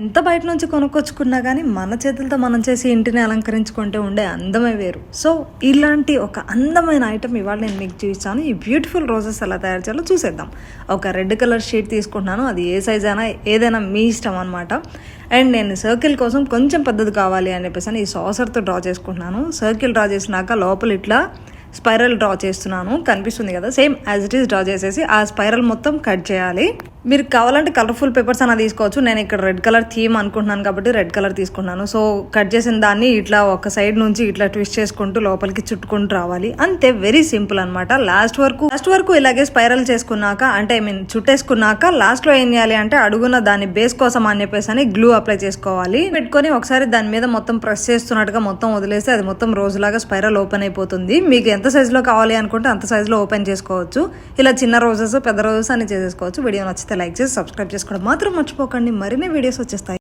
ఎంత బయట నుంచి కొనుక్కొచ్చుకున్నా కానీ మన చేతులతో మనం చేసి ఇంటిని అలంకరించుకుంటే ఉండే అందమే వేరు. సో ఇలాంటి ఒక అందమైన ఐటమ్ ఇవాళ నేను మీకు చూపిస్తాను. ఈ బ్యూటిఫుల్ రోజెస్ ఎలా తయారు చేయాలో చూసేద్దాం. ఒక రెడ్ కలర్ షీట్ తీసుకుంటున్నాను. అది ఏ సైజ్ అయినా ఏదైనా మీ ఇష్టం అనమాట. అండ్ నేను సర్కిల్ కోసం కొంచెం పెద్దది కావాలి అని చెప్పేసి ఈ సాసర్తో డ్రా చేసుకుంటున్నాను. సర్కిల్ డ్రా చేసినాక లోపల ఇట్లా స్పైరల్ డ్రా చేస్తున్నాను. కనిపిస్తుంది కదా, same as it is draw చేసేసి ఆ స్పైరల్ మొత్తం కట్ చేయాలి. మీరు కావాలంటే కలర్ఫుల్ పేపర్స్ అన్న తీసుకోవచ్చు. నేను ఇక్కడ రెడ్ కలర్ థీమ్ అనుకుంటున్నాను కాబట్టి రెడ్ కలర్ తీసుకున్నాను. సో కట్ చేసిన దాన్ని ఇట్లా ఒక సైడ్ నుంచి ఇట్లా ట్విస్ట్ చేసుకుంటూ లోపలికి చుట్టుకుంటూ రావాలి. అంతే, వెరీ సింపుల్ అనమాట. లాస్ట్ వరకు ఇలాగే స్పైరల్ చేసుకున్నాక, అంటే చుట్టేసుకున్నాక లాస్ట్ లో ఏం చేయాలి అంటే అడుగున దాని బేస్ కోసం అని చెప్పేసి గ్లూ అప్లై చేసుకోవాలి. పెట్టుకొని ఒకసారి దాని మీద మొత్తం ప్రెస్ చేస్తున్నట్టుగా మొత్తం వదిలేస్తే అది మొత్తం రోజులాగా స్పైరల్ ఓపెన్ అయిపోతుంది. మీకు ఎంత సైజ్ లో కావాలి అనుకుంటే అంత సైజ్ లో ఓపెన్ చేసుకోవచ్చు. ఇలా చిన్న రోజెస్ పెద్ద రోజెస్ అని చేసేసుకోవచ్చు. వీడియో నచ్చితే లైక్ చేసి సబ్స్క్రైబ్ చేసుకోవడం మాత్రం మర్చిపోకండి. మరిన్ని వీడియోస్ వచ్చేస్తాయి.